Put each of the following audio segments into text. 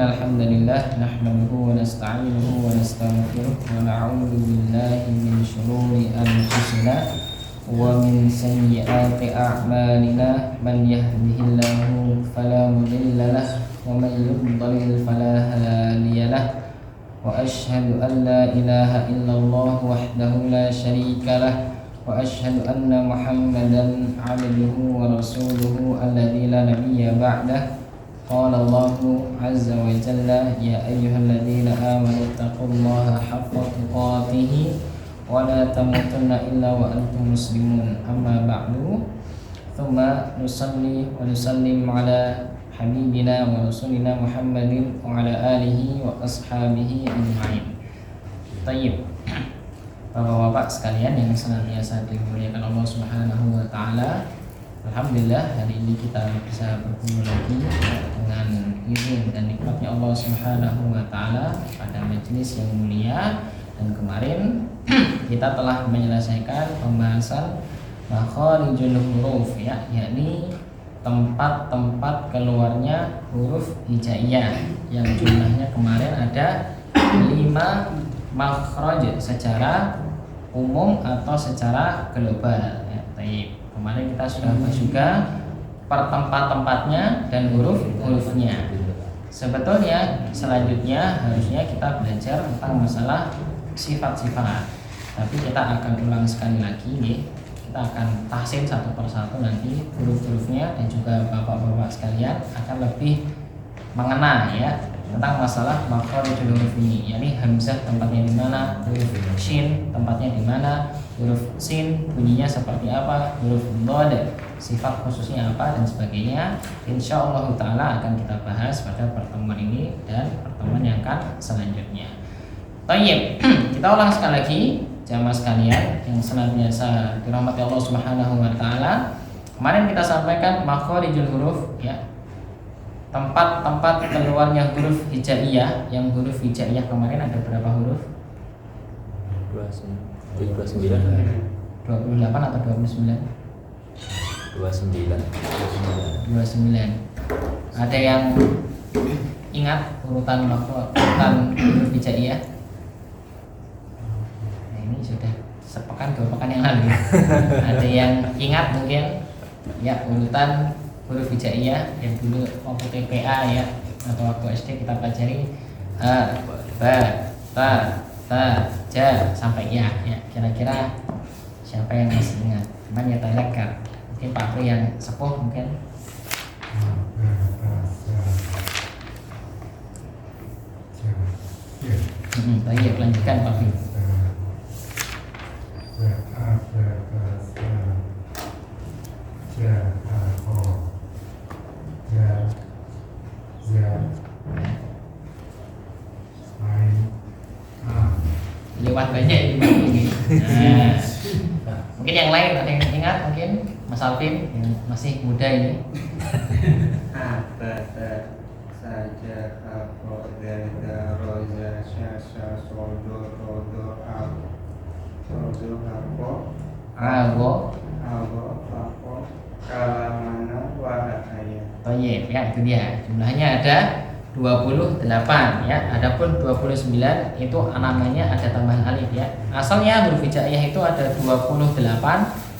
Innal hamdalillah nahmaduhu wa nasta'inuhu wa nastaghfiruh wa na'udzu billahi min shururi anfusina wa min sayyiati a'malina. Man yahdihillahu fala mudilla lahu wa man yudlil fala hadiya lahu. Wa asyhadu an la ilaha illallah wahdahu la syarika lahu wa asyhadu anna Muhammadan 'abduhu wa rasuluhu alladzi la nabiyya ba'dahu. Qala Allahu 'azza wa jalla ya ayyuhalladzina amanu taqullaha haqqa tuqatih wa la tamutunna illa wa antum muslimun. Amma ba'du. Tsumma nusalli wa nusallim ala habibina wa rasulina Muhammadin wa ala alihi wa ashabihi ajma'in. Tayyib. Bapak-bapak sekalian yang senantiasa dimuliakan Allah Subhanahu wa taala. Alhamdulillah hari ini kita bisa berkumpul lagi dengan izin dan nikmatnya Allah Subhanahu wa taala pada majelis yang mulia. Dan kemarin kita telah menyelesaikan pembahasan makharijul huruf, ya, yakni tempat-tempat keluarnya huruf hijaiyah yang jumlahnya kemarin ada 5 makhraj secara umum atau secara global, ya. Kemarin kita sudah bahas juga per tempat-tempatnya dan huruf-hurufnya. Sebetulnya selanjutnya harusnya kita belajar tentang masalah sifat-sifat. Tapi kita akan ulang sekali lagi, ya. Kita akan tahsin satu persatu nanti huruf-hurufnya, dan juga bapak-bapak sekalian akan lebih mengena, ya, tentang masalah makharijul huruf ini, yakni hamzah tempatnya di mana, huruf shin tempatnya di mana, huruf sin bunyinya seperti apa, huruf dhad sifat khususnya apa, dan sebagainya. Insyaallah taala akan kita bahas pada pertemuan ini dan pertemuan yang akan selanjutnya. Baik, kita ulang sekali lagi jamaah sekalian yang senantiasa dirahmati Allah Subhanahu wa taala. Kemarin kita sampaikan makharijul huruf, ya, tempat-tempat keluarnya huruf hijaiyah. Yang huruf hijaiyah kemarin ada berapa huruf? 29 28 atau 29? 29. Ada yang ingat urutan huruf hijaiyah? Nah, ini sudah sepekan 2 pekan yang lalu. Ada yang ingat mungkin, ya, urutan huruf hijaiyah yang dulu waktu TPA, ya, atau waktu SD kita pelajari a, ba, ta, ja sampai ya. Kira-kira siapa yang masih ingat? Cuman ya tadzakkar. Mungkin Pak Pri yang sepuh mungkin. Baik, lanjutkan Pak Pri. Lewat banyak ini. Nah, mungkin yang lain ada yang ingat, mungkin Mas Alvin yang masih muda ini. Abada saja akoda roza syasha sodo rodo Ago ako kalamana wahaya. Toyib, ya, itu dia. Jumlahnya ada 28, ya. Adapun 29 itu namanya ada tambahan alif, ya. Asalnya huruf hijaiyah itu ada 28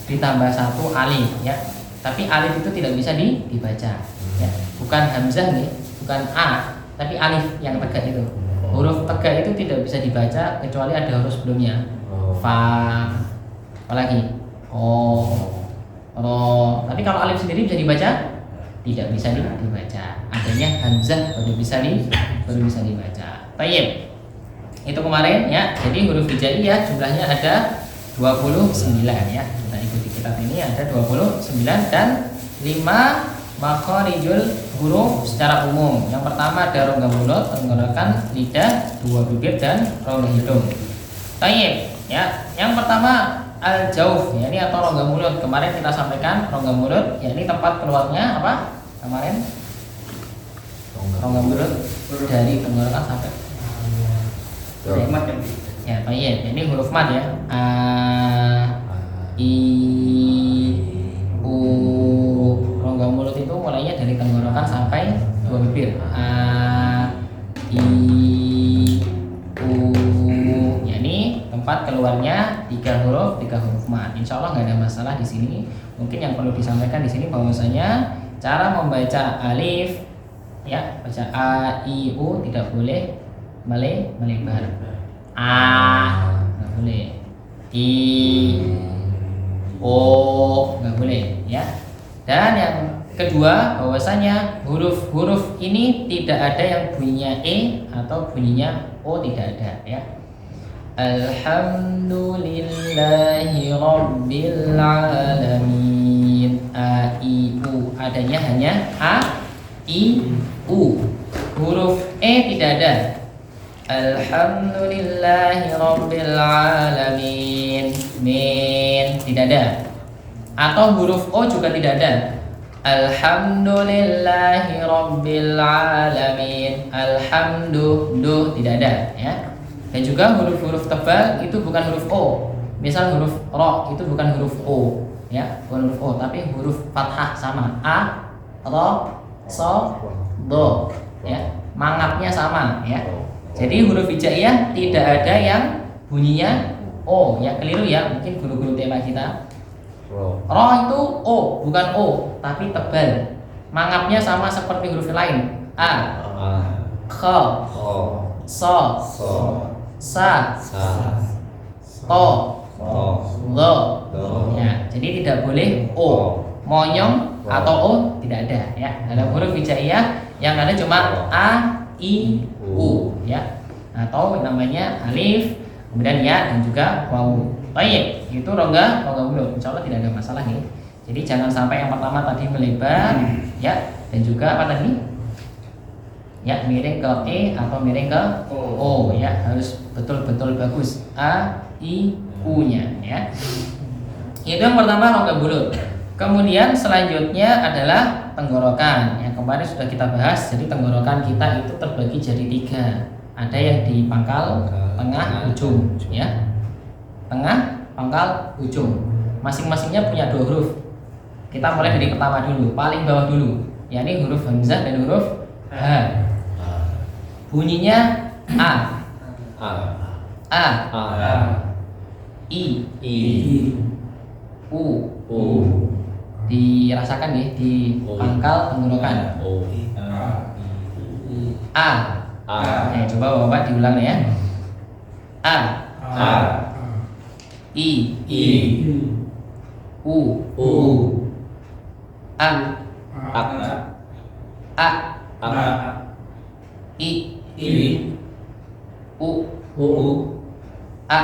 ditambah 1 alif, ya. Tapi alif itu tidak bisa dibaca, ya. Bukan hamzah nih, bukan a, tapi alif yang tegak itu. Huruf tegak itu tidak bisa dibaca kecuali ada huruf sebelumnya. Fa, apalagi o, ro. Tapi kalau alif sendiri bisa dibaca? Tidak bisa dibaca. Adanya hamzah baru bisa dibaca. Baik. Itu kemarin, ya. Jadi huruf hijaiyah jumlahnya ada 29, ya. Kita ikuti kitab ini ada 29 dan 5 makharijul huruf secara umum. Yang pertama ada rongga mulut, tenggorokan, lidah, 2 bibir dan rongga hidung. Baik, ya. Yang pertama al-jauf, ya, ini atau rongga mulut. Kemarin kita sampaikan rongga mulut, ya, ini tempat keluarnya apa? Kemarin rongga mulut dari tenggorokan sampai ya, baik. Ini huruf mad, ya. A, I, U. Rongga mulut itu mulainya dari tenggorokan sampai 2 bibir. A, I, U. Ya, ini tempat keluarnya 3 huruf mat. Insya Allah nggak ada masalah di sini. Mungkin yang perlu disampaikan di sini bahwasanya cara membaca alif, ya, baca A, I, U tidak boleh melebar. A nggak boleh, I, O nggak boleh, ya. Dan yang kedua bahwasanya huruf-huruf ini tidak ada yang bunyinya E atau bunyinya O, tidak ada, ya. Alhamdulillahi Rabbil Alamin. A, I, U adanya hanya A, I, U. Huruf E tidak ada. Alhamdulillahi Rabbil Alamin. Min tidak ada. Atau huruf O juga tidak ada. Alhamdulillahi Rabbil Alamin. Alhamdulillah tidak ada, ya. Dan juga huruf-huruf tebal itu bukan huruf O. Misal huruf Ro itu bukan huruf O, ya, bukan huruf O, tapi huruf fathah sama. A, Ro, So, Do, ya. Mangapnya sama, ya. Jadi huruf hijaiyah tidak ada yang bunyinya O, ya. Keliru, ya, mungkin guru-guru tema kita. Ro itu O, bukan O, tapi tebal. Mangapnya sama seperti huruf lain. A, Kho, So, Sa, To, Lo, ya. Jadi tidak boleh O, monyong atau O tidak ada, ya. Dalam huruf hijaiyah yang ada cuma A, I, U, ya. Atau namanya alif, kemudian ya, dan juga wawu. Baik, itu rongga mulut. Insya Allah tidak ada masalah, ya. Jadi jangan sampai yang pertama tadi melebar, ya, dan juga apa tadi? Ya, miring ke E atau miring ke O, ya. Harus betul-betul bagus A, I, U-nya, ya. Itu yang pertama rongga mulut. Kemudian selanjutnya adalah tenggorokan. Yang kemarin sudah kita bahas. Jadi tenggorokan kita itu terbagi jadi 3. Ada yang di pangkal, tengah, ujung, ya. Tengah, pangkal, ujung. Masing-masingnya punya 2 huruf. Kita mulai dari pertama dulu, paling bawah dulu. yakni huruf hamzah dan huruf H. Bunyinya A, I, U. Dirasakan ya di pangkal tenggorokan. A. Coba Bapak diulang ya. A. I. U. A. I. U. A.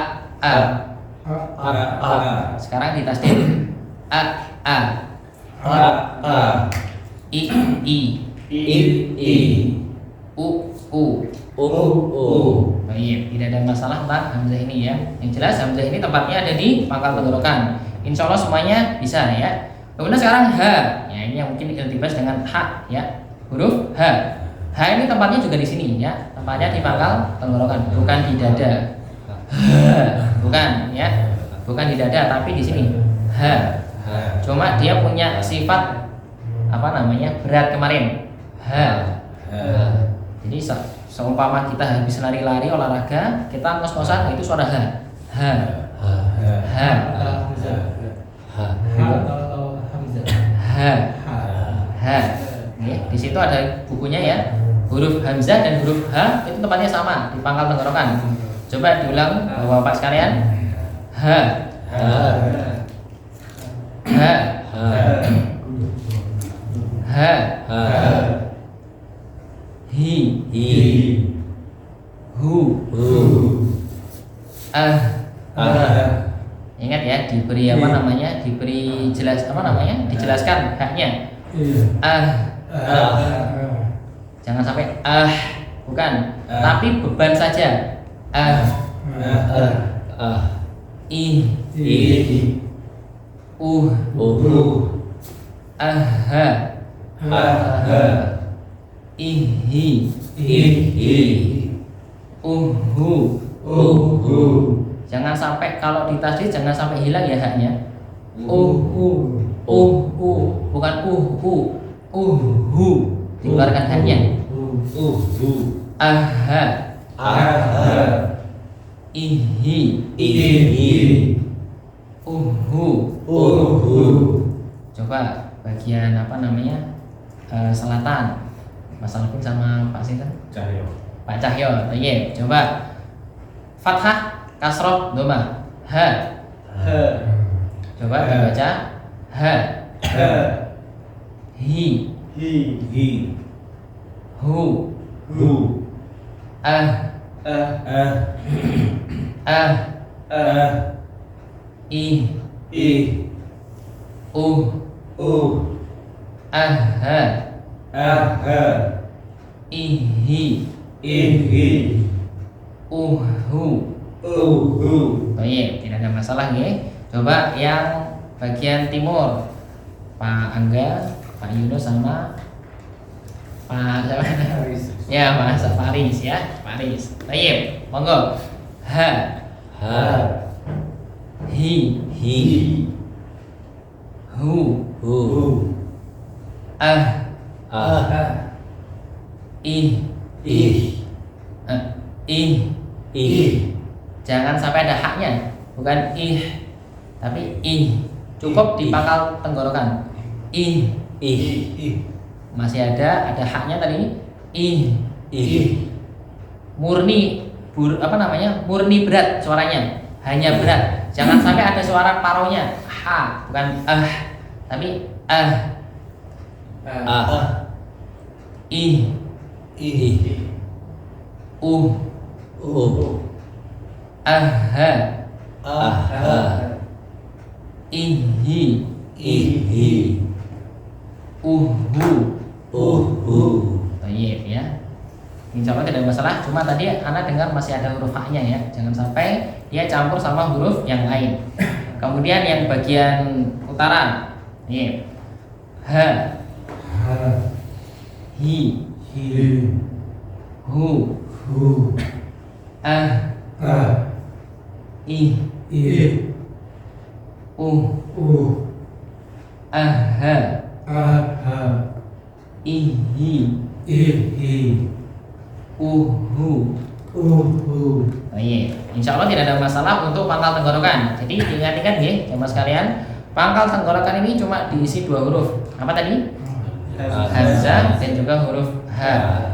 Sekarang ditasdid. A. I. U. Baik, tidak ada masalah tentang hamzah ini ya. Yang jelas hamzah ini tempatnya ada di pangkal tenggorokan. Insya Allah semuanya bisa ya. Kemudian sekarang H. Ya, ini yang mungkin iltibas dengan H ya. Huruf H. H ini tempatnya juga di sini ya. Tempatnya di pangkal tenggorokan, bukan di dada. Bukan ya. Bukan di dada tapi di sini. H. Cuma dia punya sifat apa namanya? Berat kemarin. H. Jadi seumpama kita habis lari-lari olahraga, kita ngos-ngosan itu suara H. Ya, di situ ada bukunya ya. Huruf hamzah dan huruf H itu tempatnya sama di pangkal tenggorokan. Coba diulang Bapak sekalian. Hi. Hu. Ingat ya, diberi apa namanya? Diberi dijelaskan haknya. Jangan sampai bukan, tapi beban saja. I. U. Ihi. Jangan sampai kalau ditasdid jangan sampai hilang ya haknya. Bukan dikeluarkan haknya. aha, ihi, uhu. Coba bagian apa namanya selatan, Mas Alvin sama Pak Sinten? Pak Cahyo. Iya, coba fathah, kasroh, doma. Ha. Coba dibaca. Ha. Hi. Hu. Ah. I. Aha. Ihi. Baik, tidak ada masalah ya. Coba yang bagian timur, Pak Angga, Pak Yunus sama Pak siapa? Ya, Mas Faris ya, Faris. Baik, monggo. Ha. Hi. Hu. Ah. Ih. Jangan sampai ada haknya, bukan ih, tapi ih. Cukup di pangkal tenggorokan. Ih. Masih ada haknya tadi. Ih. Murni murni berat suaranya, hanya berat. Jangan sampai ada suara paronya. Ha, bukan tapi ih. Aha. Ihi. Baik ya. Insya Allah tidak ada masalah. Cuma tadi Anda dengar masih ada huruf haknya ya. Jangan sampai dia campur sama huruf yang lain. Kemudian yang bagian utara, nih. Ha. Hi. Hu. Ah. Ih. Aha. Ihi. Baik, insya Allah tidak ada masalah untuk pangkal tenggorokan. Jadi diingat-ingat ya, jemaah sekalian, pangkal tenggorokan ini cuma diisi 2 huruf. Apa tadi? Hamzah dan juga huruf H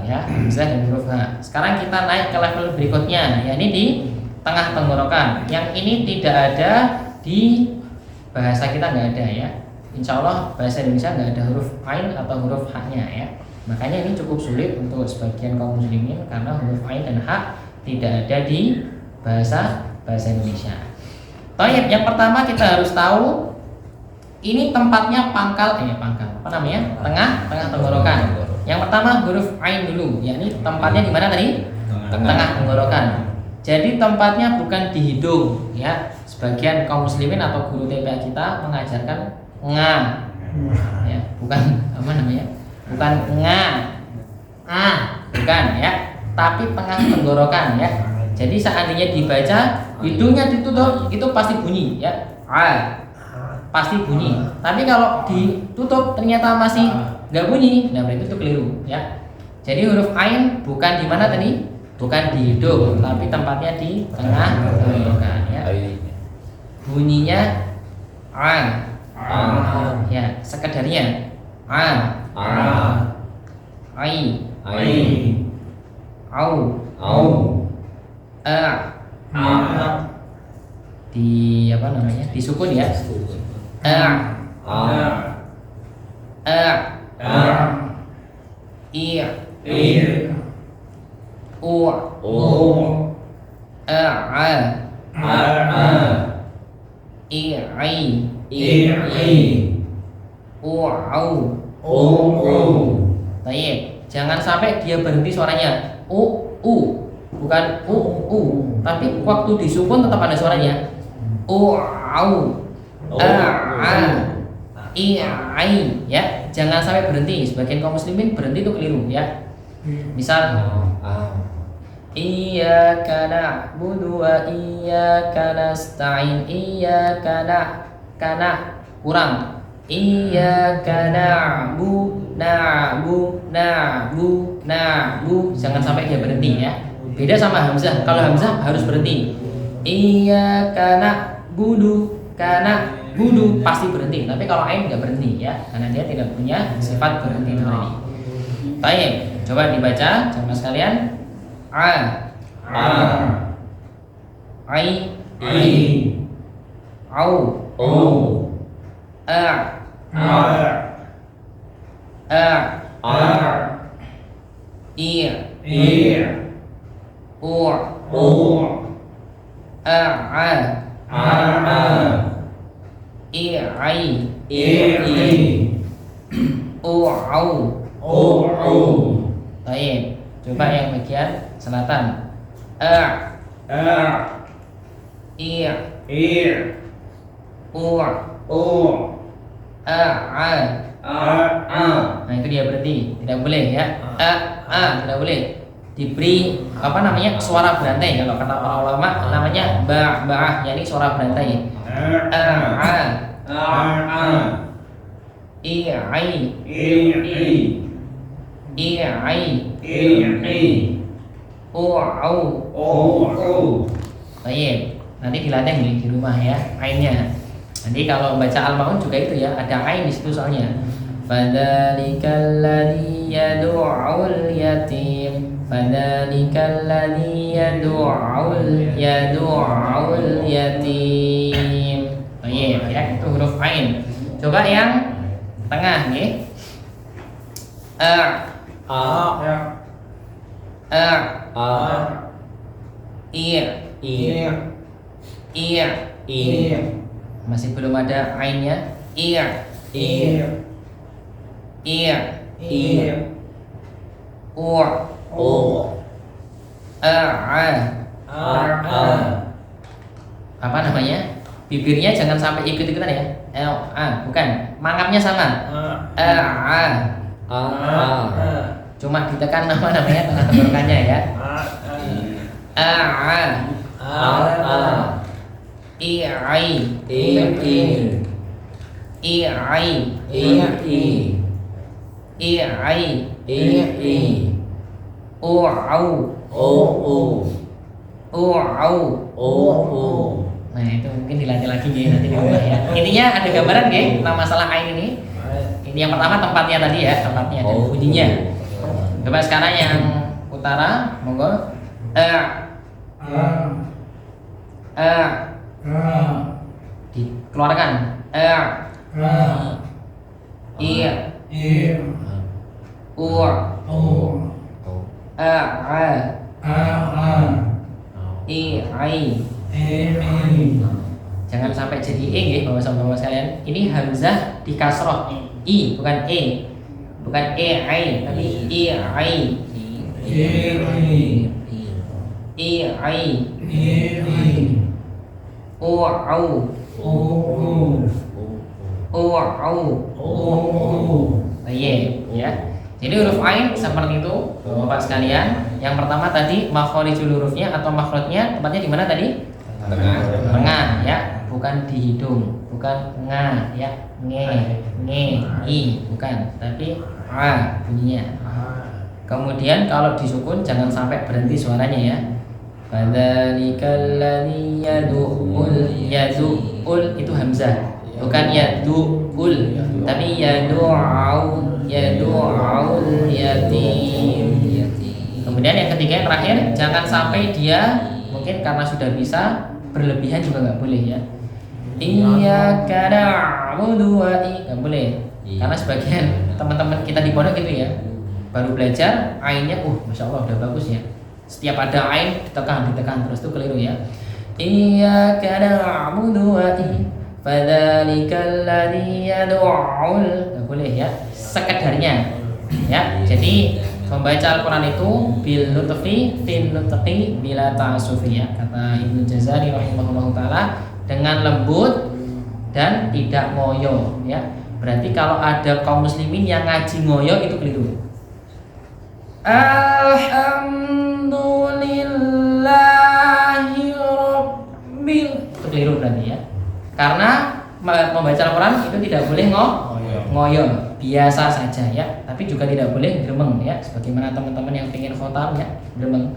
ya, hamzah dan huruf H. Sekarang kita naik ke level berikutnya, yakni di tengah tenggorokan. Yang ini tidak ada di bahasa kita, nggak ada ya. Insya Allah bahasa Indonesia nggak ada huruf ain atau huruf H-nya ya. Makanya ini cukup sulit untuk sebagian kaum muslimin karena huruf ain dan H tidak ada di bahasa Indonesia. Toyib, yang pertama kita harus tahu ini tempatnya pangkal apa namanya? Tengah tenggorokan. Yang pertama huruf ain dulu, yakni tempatnya di mana tadi? Tengah tenggorokan. Jadi tempatnya bukan di hidung ya. Sebagian kaum muslimin atau guru TPA kita mengajarkan nga. Ya, bukan apa namanya? Bukan nga. Bukan ya. Tapi tengah tenggorokan ya. Jadi seandainya dibaca hidungnya ditutup itu pasti bunyi ya. Pasti bunyi. Tapi kalau ditutup ternyata masih nggak bunyi, nah berarti itu keliru ya. Jadi huruf ain bukan di mana tadi? Bukan di hidung, tapi tempatnya di tengah tenggorokan ya. Bunyinya ya, sekedarnya ai, au, di apa namanya? Disukun ya. Baik, jangan sampai dia berhenti suaranya bukan tapi waktu disukun tetap ada suaranya ya, jangan sampai berhenti. Sebagian kaum muslimin berhenti itu keliru ya. Misal iyyaka na'budu wa iyyaka nasta'in, iyyaka kurang, iyyaka na'budu jangan sampai dia berhenti ya. Beda sama hamzah. Kalau hamzah harus berhenti. Iyyaka na'budu, budu pasti berhenti. Tapi kalau ain nggak berhenti ya, karena dia tidak punya sifat berhenti tadi. Baik, coba dibaca jamaah sekalian. Ai, au, i, u, i, ai, au. Baik, coba yang bagian selatan. I, u, nah itu dia berarti tidak boleh ya. Tidak boleh diberi suara berantai. Kalau kata para ulama namanya ba'ah, yakni suara berantai. Baik, nanti dilatih nih di rumah ya ainnya. Nanti kalau baca Al-Maun juga itu ya, ada ain di situ soalnya. Fadzalikal ladzi yad'ul yatim, fadzalikal ladzi yad'ul yatim. Baik ya, itu huruf ain. Coba yang tengah nih. Iya. Masih belum ada ainnya. Iya. Apa namanya? Bibirnya jangan sampai ikut-ikutan ya. Bukan. Mangapnya sama. Cuma ditekan namanya tengah tenggorokannya ya. Nah itu mungkin dilatih lagi ya nanti di rumah ya. Intinya ada gambaran ya tentang masalah ain ini. Ini yang pertama tempatnya tadi ya, tempatnya dan bunyinya. Coba sekarang yang utara, monggo. Dikeluarkan. Jangan sampai jadi ya bapak-bapak sekalian. Ini hamzah di kasroh, i bukan e, bukan ai, tapi ai. Ya. Jadi huruf ain seperti itu bapak sekalian. Yang pertama tadi makhorijul hurufnya atau makhrajnya tempatnya di mana tadi? Tengah ya, bukan di hidung, bukan nga ya, i bukan, tapi bunyinya. Kemudian kalau disukun jangan sampai berhenti suaranya ya. Fadzalikal ladzi yad'ul itu hamzah, bukan yad'ul, tapi yad'ul yatim. Kemudian yang ketiga yang terakhir, jangan sampai dia mungkin karena sudah bisa berlebihan juga nggak boleh ya. Iyyaka na'budu wa nggak boleh. Karena sebagian teman-teman kita di pondok gitu ya, baru belajar ainnya, masya Allah udah bagus ya. Setiap ada ain ditekan terus itu keliru ya. Iyyaka na'budu wa fadzalikal ladzi yad'ul, nggak boleh ya. Sekedarnya ya. Jadi membaca Al-Quran itu bil lutfi fin nutqi bila ta'assufi ya, kata Ibnu Jazari rahimahullah taala, dengan lembut dan tidak ngoyo ya. Berarti kalau ada kaum muslimin yang ngaji ngoyo itu keliru. Alhamdulillahi rabbil, itu keliru berarti ya. Karena membaca Al-Quran itu tidak boleh ngoyo, biasa saja ya, tapi juga tidak boleh gremeng ya, sebagaimana teman-teman yang ingin khotam ya, gremeng.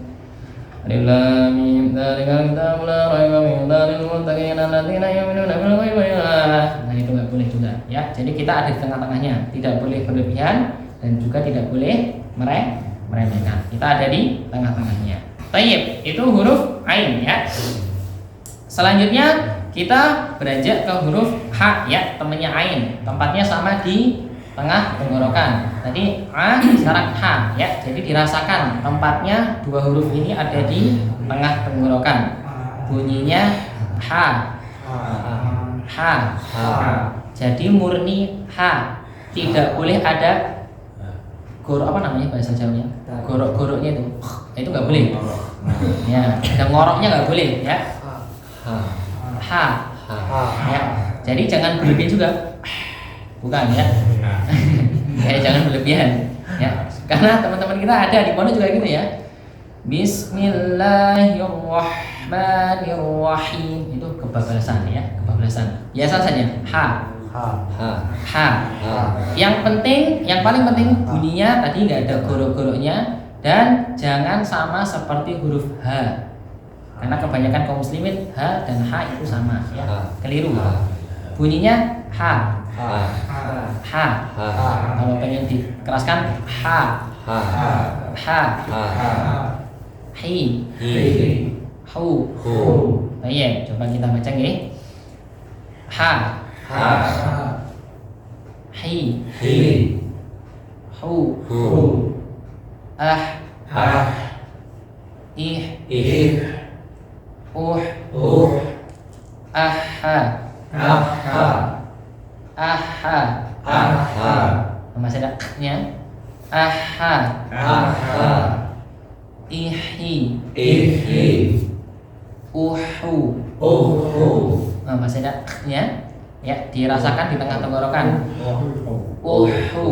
Alif lam mim dzalikal kitabu la raiba fihi hudal lil muttaqin alladzina yu'minuna bil ghaibi. Nah, itu enggak boleh juga ya. Jadi kita ada di tengah-tengahnya, tidak boleh berlebihan dan juga tidak boleh meremehkan. Kita ada di tengah-tengahnya. Tayyib, itu huruf ain ya. Selanjutnya kita beranjak ke huruf ha ya, temannya ain. Tempatnya sama di tengah tenggorokan. Tadi a, sekarang ha ya. Jadi dirasakan tempatnya dua huruf ini ada di tengah tenggorokan. Bunyinya ha. Jadi murni ha. Tidak boleh ada gorok, apa namanya bahasa Jawanya? Gorok-goroknya itu nggak boleh. Ya, dan ngoroknya nggak boleh ya. Ha. Ya. Jadi jangan berlebihan juga. Bukan ya. Ya, jangan berlebihan ya. Karena teman-teman kita ada di pondok juga gitu ya. Bismillahirrahmanirrahim. Itu kebablasan ya, kebablasan. Biasa saja. Ha. Yang paling penting bunyinya tadi nggak ada gorok-goroknya dan jangan sama seperti huruf H. Karena kebanyakan kaum muslimin H dan H itu sama ya. Keliru. Bunyinya ha. Kalau pengen dikeraskan ha. Hi. Hu. Baik, coba kita baca nggih. Ha. Hi. Hu. Ah. Ih. Aha. Masih ada nya. Aha. Ihi. Uhu. Masih ada nya. Ya, dirasakan di tengah tenggorokan. Uhu.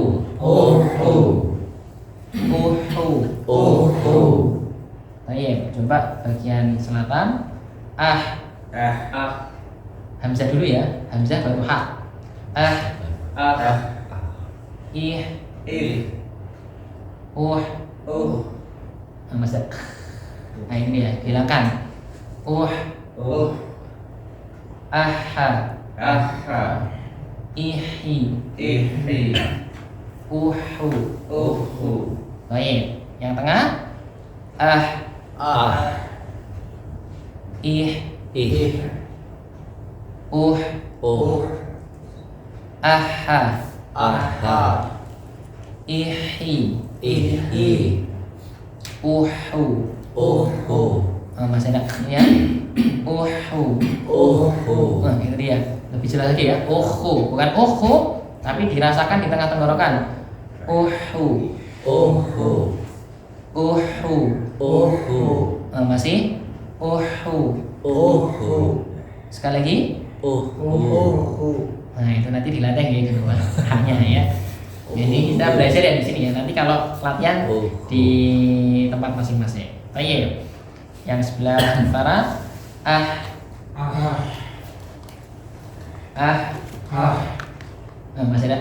Baik, coba bagian selatan. Hamzah dulu ya. Hamzah baru ha. Ih. Masih. Nah, ini ya, hilangkan. Aha. Ihi. Uhu. Baik, yang tengah. Ih. Aha. Ihi. Uhu. Masih ada ya. Uhu. Nah, itu dia. Lebih jelas lagi ya. Uhu, bukan uhu, tapi dirasakan di tengah tenggorokan. Uhu. Masih. Uhu. Sekali lagi. Nah, itu nanti dilatih ya kedua hanya ya. Jadi kita belajar ya di sini ya. Nanti kalau latihan di tempat masing-masing. Baik. Yang sebelah utara masih ada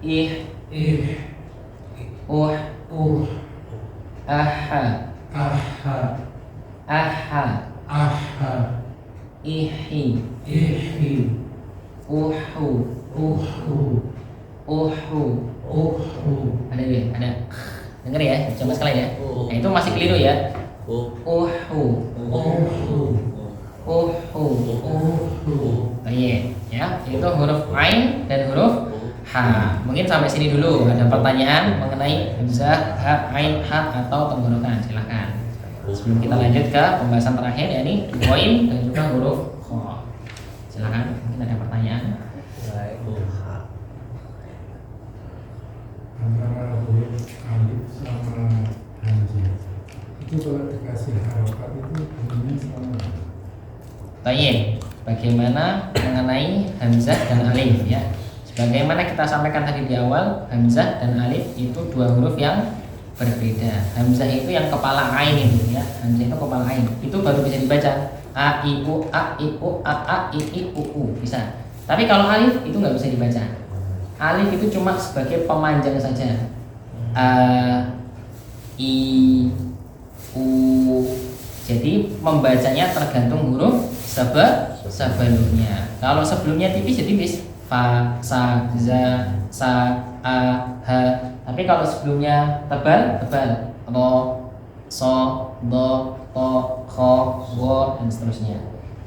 ih. Ihi. Ada ya? Ada. Dengar ya, coba sekali ya. Nah, itu masih keliru ya. Baik, ya. Itu huruf ain dan huruf ha. Mungkin sampai sini dulu. Ada pertanyaan mengenai hamzah, ha, ain, ha atau tenggorokan? Silakan. Sebelum kita lanjut ke pembahasan terakhir, yakni poin dan juga huruf kha. Silakan. Mungkin ada pertanyaan. Antara huruf alif sama hamzah itu kalau dikasih harokat itu bunyinya sama. Baik, bagaimana mengenai hamzah dan alif ya? Sebagaimana kita sampaikan tadi di awal, hamzah dan alif itu dua huruf yang berbeda. Hamzah itu yang kepala ain itu ya. Hamzah itu kepala ain. Itu baru bisa dibaca. A I U A I U A I U U bisa. Tapi kalau alif itu nggak bisa dibaca. Alif itu cuma sebagai pemanjang saja. A I U. Jadi membacanya tergantung huruf sebelumnya. Kalau sebelumnya tipis ya tipis. Fa, sa, za, sa, a, ha. Tapi kalau sebelumnya tebal, ro, so, do, to, kho, wo, dan seterusnya.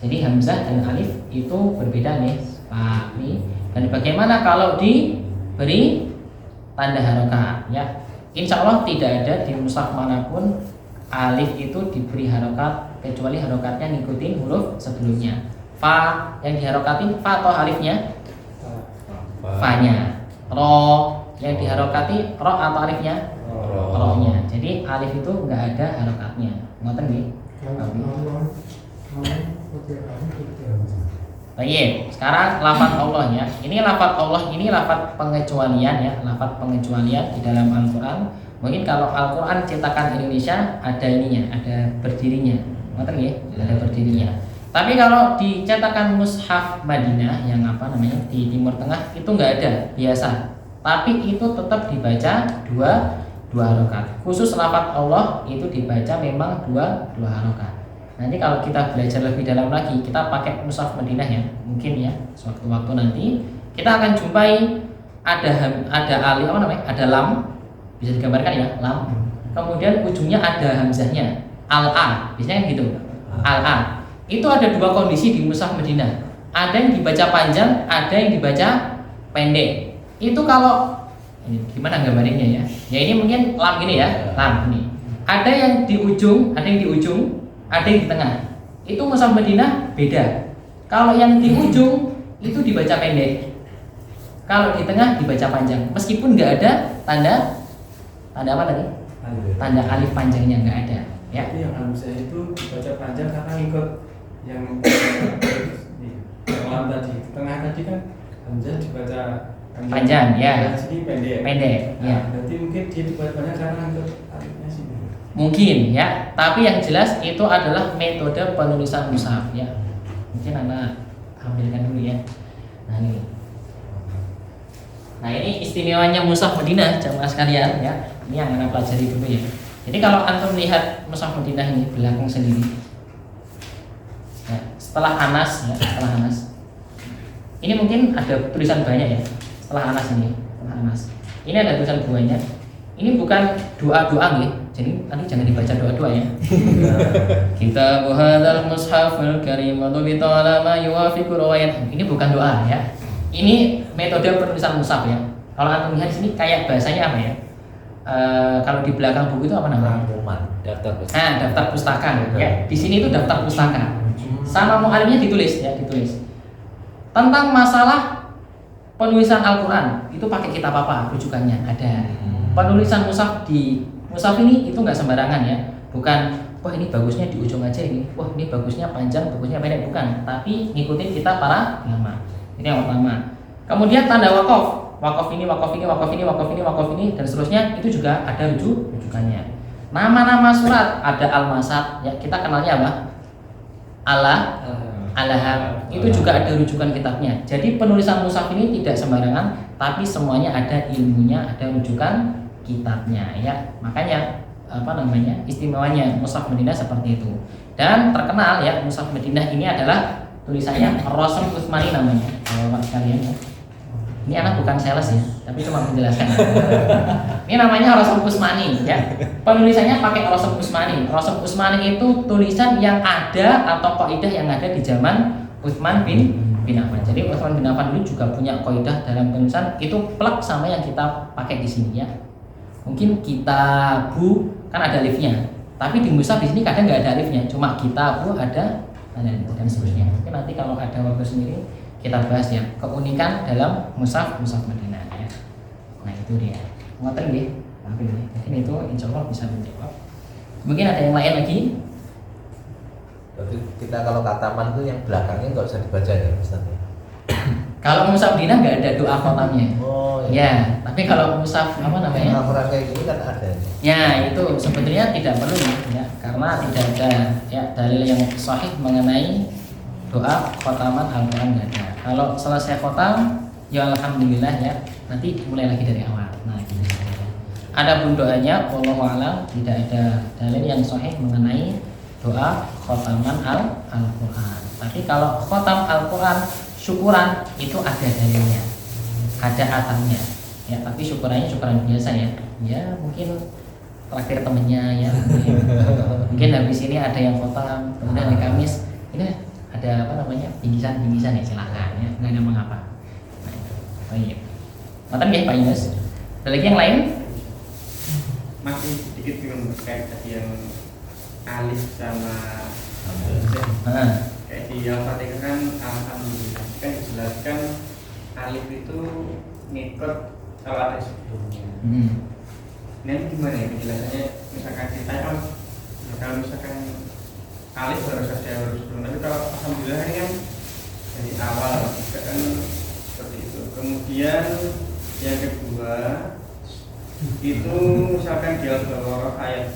Jadi hamzah dan alif itu berbeda nih, Pak. Nih. Dan bagaimana kalau diberi tanda harokat? Ya, insya Allah tidak ada di mushaf manapun alif itu diberi harokat kecuali harokatnya ngikutin huruf sebelumnya. Fa yang diharokatin fa atau alifnya? Fa-nya. Ro yang diharokati ro atau alifnya? Ro-nya. Jadi alif itu enggak ada harokatnya. Ngoten nggih? Baik, sekarang lafaz Allah ya. Ini lafaz Allah ini lafaz pengecualian ya, lafaz pengecualian di dalam Al-Qur'an. Mungkin kalau Al-Qur'an cetakan Indonesia ada ininya, ada berdirinya. Ngoten nggih? Ada berdirinya. Tapi kalau di cetakan mushaf Madinah yang apa namanya di Timur Tengah itu enggak ada, biasa. Tapi itu tetap dibaca dua harokat. Khusus lafaz Allah itu dibaca memang dua harokat. Nanti kalau kita belajar lebih dalam lagi, kita pakai mushaf Madinah ya, mungkin ya, suatu-waktu nanti kita akan jumpai ada alif apa namanya, ada lam, bisa digambarkan ya, lam. Kemudian ujungnya ada hamzahnya, al-a, biasanya gitu, al-a. Itu ada dua kondisi di mushaf Madinah. Ada yang dibaca panjang, ada yang dibaca pendek. Itu kalau ini gimana gambarinnya ya? Ya ini mungkin lam ini ya, lam ini. Ada yang di ujung, ada yang di ujung, ada yang di tengah. Itu mushaf Madinah beda. Kalau yang di ujung itu dibaca pendek. Kalau di tengah dibaca panjang. Meskipun nggak ada tanda apa tadi? Tanda alif panjangnya nggak ada. Ya. Tapi yang hamzah itu dibaca panjang karena ikut yang lam tadi. Di tengah tadi kan hamzah dibaca panjang ya. Sini pendek. Pendek ya. Berarti mungkin dia dibaca panjang karena ikut alifnya sini. Mungkin ya, tapi yang jelas itu adalah metode penulisan mushaf ya. Mungkin Anda ambilkan dulu ya. Nah ini. Nah ini istimewanya mushaf Madinah jamaah sekalian ya. Ini yang Anda pelajari dulu ya. Jadi kalau antum lihat mushaf Madinah ini belakang sendiri. Ya, setelah Anas ya, setelah Anas. Ini mungkin ada tulisan banyak ya. Setelah Anas ini, setelah Anas. Ini ada tulisan buahnya. Ini bukan doa-doa nggih. Jadi nanti jangan dibaca doa-doa ya. Kita hadzal mushaful karim wa bitala ma yuwafiqu rawayat. Ini bukan doa ya. Ini metode penulisan mushaf ya. Kalau antum lihat di sini kayak bahasanya apa ya? Kalau di belakang buku itu apa namanya? Pengumuman, daftar pustaka. Nah, daftar pustaka ya. Di sini itu daftar pustaka. Sama muallimnya ditulis ya, ditulis. Tentang masalah penulisan Al-Qur'an, itu pakai kitab apa rujukannya? Ada. Penulisan mushaf di mushaf ini itu nggak sembarangan ya. Bukan wah ini bagusnya di ujung aja ini. Wah, ini bagusnya panjang, bagusnya pendek, bukan. Tapi ngikutin kita para ulama. Ini yang pertama. Kemudian tanda wakaf. Wakaf ini, wakaf ini, wakaf ini, wakaf ini, wakaf ini dan seterusnya itu juga ada rujukannya. Nama-nama surat ada Al-Masad ya, kita kenalnya apa? Al-Lahab. Itu juga ada rujukan kitabnya. Jadi penulisan mushaf ini tidak sembarangan, tapi semuanya ada ilmunya, ada rujukan kitabnya ya. Makanya apa namanya? Istimewanya mushaf Madinah seperti itu. Dan terkenal ya mushaf Madinah ini adalah tulisannya Rasul Utsmani namanya. Bapak sekalian ya. Ini anak bukan sales ya, tapi cuma menjelaskan. Ini namanya Rasul Utsmani ya. Penulisannya pakai Rasul Utsmani. Rasul Utsmani itu tulisan yang ada atau kaidah yang ada di zaman Utsman bin Affan. Jadi Utsman bin Affan dulu juga punya kaidah dalam penulisan itu plek sama yang kita pakai di sini ya. Mungkin kitabu kan ada alifnya, tapi di mushaf di sini kadang nggak ada alifnya, cuma kitabu ada dan seterusnya. Mungkin nanti kalau ada waktu sendiri kita bahas ya keunikan dalam mushaf Madinah ya. Nah itu dia. Ngoten nggih. Mungkin itu insya Allah bisa menjawab. Mungkin ada yang lain lagi? Berarti kita kalau kataman itu yang belakangnya nggak usah dibaca ya Ustaz? Kalau mushaf Madinah nggak ada doa khotamnya. Oh iya. Ya, tapi Tapi kalau mushaf apa namanya? Al-Quran kayak gini kan ada. Ya itu sebetulnya tidak perlu ya, karena tidak ada ya dalil yang sahih mengenai doa khotaman Al-Quran nggak ada. Kalau selesai khotam, ya alhamdulillah ya, nanti mulai lagi dari awal. Nah, gitu. Adapun doanya, wallahu a'lam, tidak ada dalil yang sahih mengenai doa khotaman Al-Quran. Tapi kalau khotam Al-Quran syukuran itu ada dalilnya, ada atarnya. Ya, tapi syukurannya syukuran biasa ya. Ya mungkin terakhir temennya ya. Mungkin habis ini ada yang khotam, kemudian hari Kamis ini ada apa namanya bingkisan ya, silakan ya, nggak ada mengapa. Baik. Matan ya Pak Yunus. Ada lagi yang lain? Masih sedikit bingung terkait tadi yang alif sama kayak di Al-Fatihah kan alhamdulillah kan dijelaskan alif itu ngikut salat sebelumnya. Nah ini gimana ya penjelasannya? Misalkan kita kalau misalkan alif harus ada huruf sebelum, tapi kalau alhamdulillah ini kan dari awal kan seperti itu. Kemudian yang kedua itu misalkan di Al-Baqarah ayat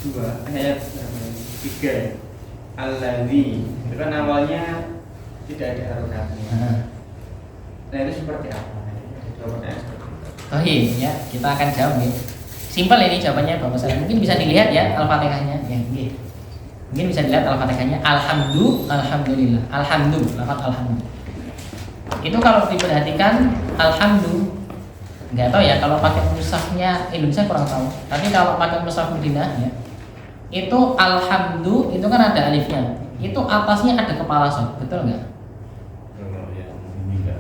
2 ayat 3 Al-Ladzi itu kan awalnya tidak ada harokatnya. Nah itu seperti apa? Ada dua pertanyaan seperti itu. Oh iya, kita akan jawab ya. Simpel ini jawabannya Bapak saya. Mungkin bisa dilihat ya Al-Fatihahnya ya. Mungkin bisa dilihat Al-Fatihahnya alhamdulillah. Alhamdulillah. Itu kalau diperhatikan nggak tahu ya kalau pakai mushafnya Indonesia kurang tahu. Tapi kalau pakai mushaf Madinah ya, itu alhamdulillah itu kan ada alifnya. Itu atasnya ada kepala shad, betul nggak?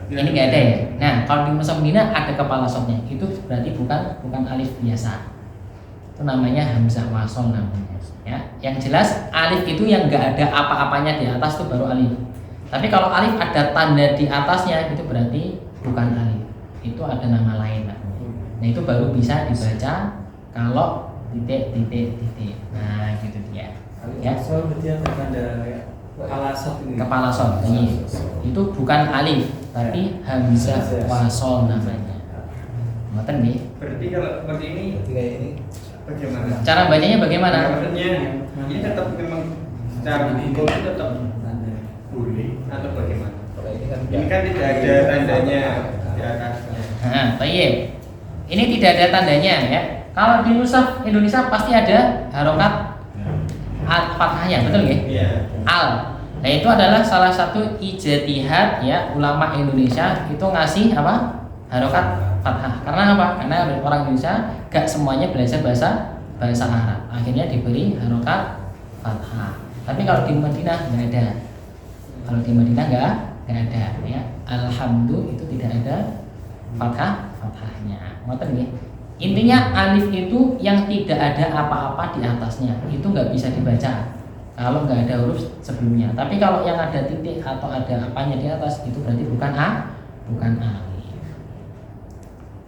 Ini nggak ada ya. Nah kalau di mushaf Madinah ada kepala shadnya, itu berarti bukan alif biasa. Itu namanya hamzah wasol namanya. Ya, yang jelas alif itu yang nggak ada apa-apanya di atas itu baru alif. Tapi kalau alif ada tanda di atasnya itu berarti bukan alif. Itu ada nama lain namanya. Nah itu baru bisa dibaca kalau titik. Nah gitu dia. Ya. Soal berarti ada tanda kepala shad ini. Kepala shad ini. Itu bukan alif, tapi hamzah wasol namanya. Ngoten nggih. Berarti kalau seperti ini Berarti kayak ini bagaimana? Cara bacanya bagaimana? Maksudnya ini tetap memang secara hukum itu tetap boleh atau bagaimana? kalau ini kan Ini kan tidak ada tandanya di atasnya. Nah, baik. Ini tidak ada tandanya ya. Kalau di mushaf Indonesia pasti ada harokat fathahnya, betul nggih? Iya. Al. Nah, itu adalah salah satu ijtihad ya ulama Indonesia itu ngasih apa? Harokat fathah. Karena apa? Karena orang Indonesia gak semuanya belajar bahasa Arab. Akhirnya diberi harokat fathah. Tapi kalau di Madinah nggak ada. Kalau di Madinah nggak ada ya. Alhamdulillah itu tidak ada fathahnya. Ngoten nggih. Intinya alif itu yang tidak ada apa-apa di atasnya. Itu nggak bisa dibaca kalau nggak ada huruf sebelumnya. Tapi kalau yang ada titik atau ada apanya di atas itu berarti bukan alif.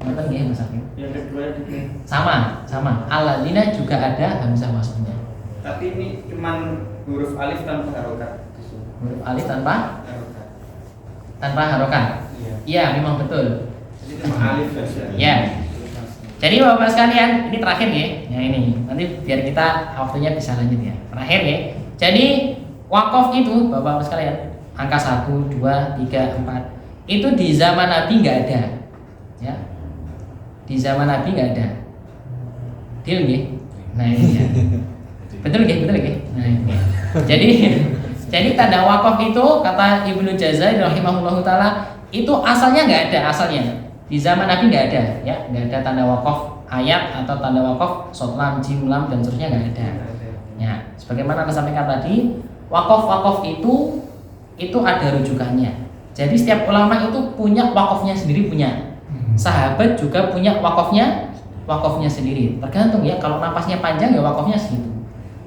Ngoten nggih Mas Afif? Yang kedua itu Sama. Alladzina juga ada hamzah wasalnya. tapi ini cuman huruf alif tanpa harokat. Huruf alif tanpa Harokat. harokat. Iya. Iya, memang betul. Jadi cuma alif saja. Ya. Jadi Bapak sekalian, ini terakhir ya. Ya ini, nanti biar kita waktunya bisa lanjut ya. Terakhir ya. Jadi wakaf itu Bapak sekalian, angka 1, 2, 3, 4 itu di zaman Nabi nggak ada. Ya. Di zaman Nabi nggak ada. Deal nggih? Nah ini ya. Betul nggih? Nah ini. Jadi tanda wakaf itu kata Ibnu Jazari rahimahullahu taala itu asalnya nggak ada asalnya. Di zaman Nabi nggak ada, ya, nggak ada tanda wakaf ayat atau tanda wakaf shad lam, jim lam dan seterusnya nggak ada. Ya, sebagaimana saya sampaikan tadi, wakaf itu ada rujukannya. Jadi setiap ulama itu punya wakafnya sendiri punya. Sahabat juga punya wakafnya sendiri. Tergantung ya, kalau nafasnya panjang ya wakafnya segitu.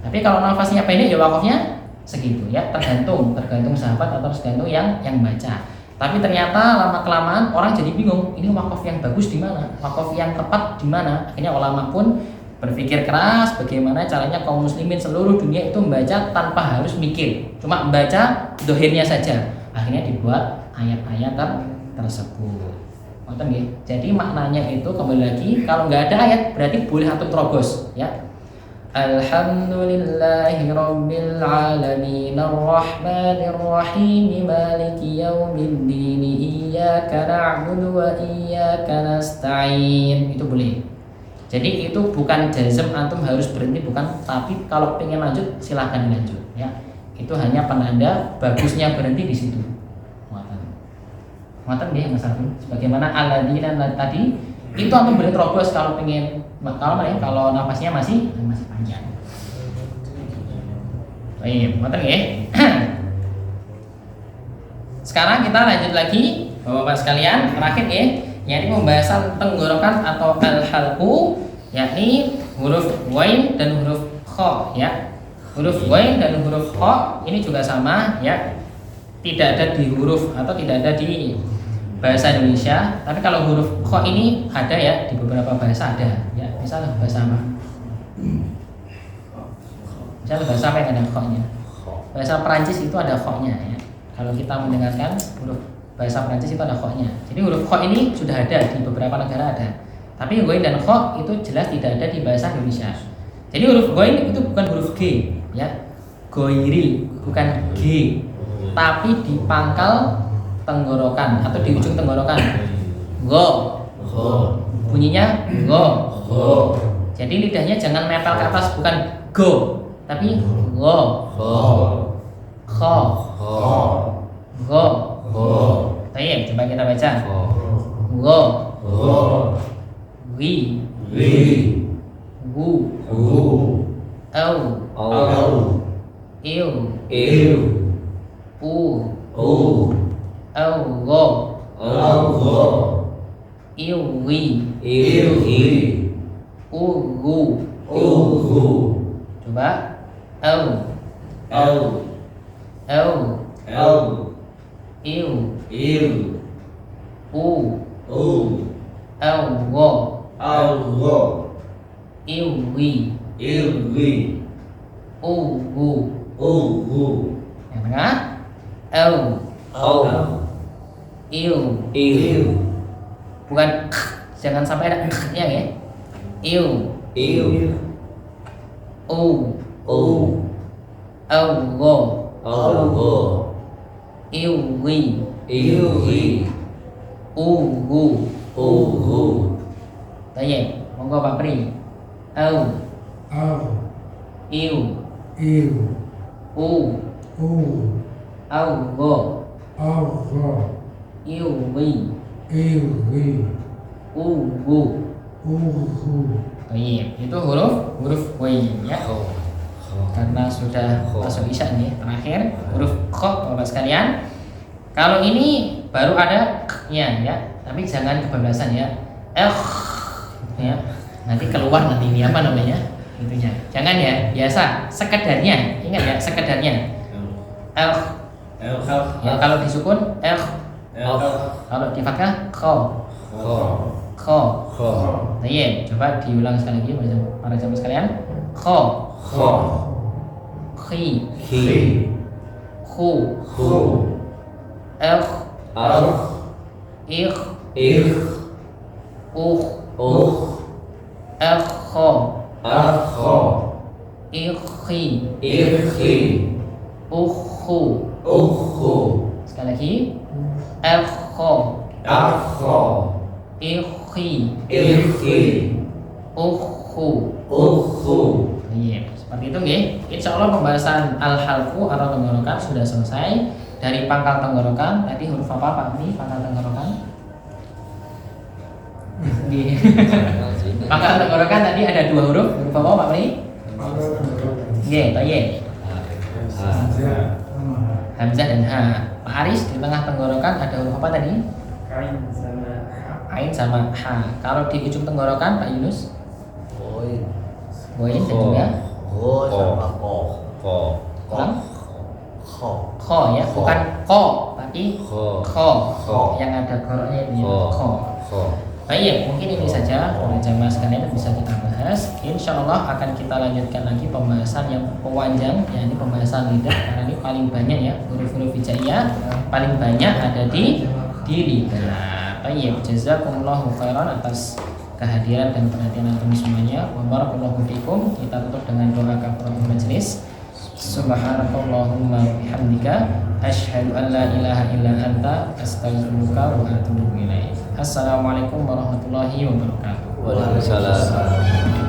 Tapi kalau nafasnya pendek ya wakafnya segitu ya, tergantung sahabat atau tergantung yang baca. Tapi ternyata lama-kelamaan orang jadi bingung, ini wakaf yang bagus di mana? Wakaf yang tepat di mana? Akhirnya ulama pun berpikir keras bagaimana caranya kaum muslimin seluruh dunia itu membaca tanpa harus mikir, cuma membaca dohirnya saja. Akhirnya dibuat ayat-ayat tersebut. Ngoten nggih. Jadi maknanya itu kembali lagi kalau nggak ada ayat berarti boleh antum terobos ya. Alhamdulillahi rabbil alamin arrahmanir rahim maliki yaumiddin iyyaka na'budu wa iyyaka nasta'in. Itu boleh. Jadi itu bukan jazm antum harus berhenti, bukan, tapi kalau pengen lanjut silahkan lanjut ya. Itu hanya penanda bagusnya berhenti di situ. Ngoten nggih Mas Arfi. Sebagaimana alladzina tadi itu antum boleh terobos kalau pengen, kalau napasnya masih panjang. Baik, ngoten nggih. Sekarang kita lanjut lagi Bapak-bapak sekalian, terakhir nggih, yakni pembahasan tenggorokan atau al-halqu, yakni huruf ghain dan huruf kha ya. Huruf ghain dan huruf kha ini juga sama ya. Tidak ada di huruf atau tidak ada di bahasa Indonesia, tapi kalau huruf kha ini ada ya, di beberapa bahasa ada ya. Misal bahasa apa? Misal bahasa apa yang ada kha-nya? Bahasa Perancis itu ada kha-nya ya. Kalau kita mendengarkan huruf bahasa Perancis itu ada kha-nya. Jadi huruf kha ini sudah ada di beberapa negara ada. Tapi ghain dan kha itu jelas tidak ada di bahasa Indonesia. Jadi huruf ghain itu bukan huruf G ya. Ghairi bukan G, tapi di pangkal tenggorokan atau di ujung tenggorokan. Go. Bunyinya go. Jadi lidahnya jangan nempel ke atas, bukan go, tapi go. Kho. Go. Baik, coba kita baca. Go. Wi. Gu. Au. Il. U. Au. Go. Il. Wi. U. Gu. Coba. Au. Il. U. Au. Go. Il. Wi. U. Gu. Yang tengah. Au. Il. Bukan jangan sampai ada ya ya. Il. U. Au. Go. Il. Wi. U. Gu. Baik, monggo Pak Pri. Au. Il. U. Au. Go. Il. Wi. U. Gu. Baik, itu huruf ghain ya. Karena sudah masuk isya nih, terakhir huruf kha Bapak sekalian. Kalau ini baru ada k-nya ya, tapi jangan kebablasan ya. Ya. Nanti keluar nanti ini apa namanya? Itunya. Jangan ya, biasa sekedarnya. Ingat ya, sekedarnya. Ya, kalau disukun kalau di fathah kha. Baik, coba diulang sekali lagi para jamaah sekalian. Kha. Khi. Khu. Ik. Kho. Ikhi. Ukhu. Sekali lagi. Kho. Ikhi. Ukhu. Iya, seperti itu nggih. Insyaallah pembahasan al-halqu atau tenggorokan sudah selesai. Dari pangkal tenggorokan tadi huruf apa Pak? Ini pangkal tenggorokan. Pangkal tenggorokan tadi ada dua huruf. Huruf apa Pak Pri? Nggih, baik. Hamzah dan ha. Pak Aris, di tengah tenggorokan ada huruf apa tadi? Ain sama ha. Kalau di ujung tenggorokan Pak Yunus? Ghain dan juga kho ya, bukan ko, tapi kho. Yang ada goroknya ini kho. Baik, mungkin ini saja para jamaah sekalian yang bisa kita bahas. Insyaallah akan kita lanjutkan lagi pembahasan yang panjang, yakni pembahasan lidah, karena ini paling banyak ya, huruf-huruf hijaiyah paling banyak ada di lidah. Tayyib, jazakumullahu khairan atas kehadiran dan perhatian antum semuanya. Wa barakallahu fikum. Kita tutup dengan doa kafaratul majelis. Subhanakallahumma wa bihamdika asyhadu an la ilaha illa anta astaghfiruka wa atubu ilaik. Assalamualaikum warahmatullahi wabarakatuh. Waalaikumsalam.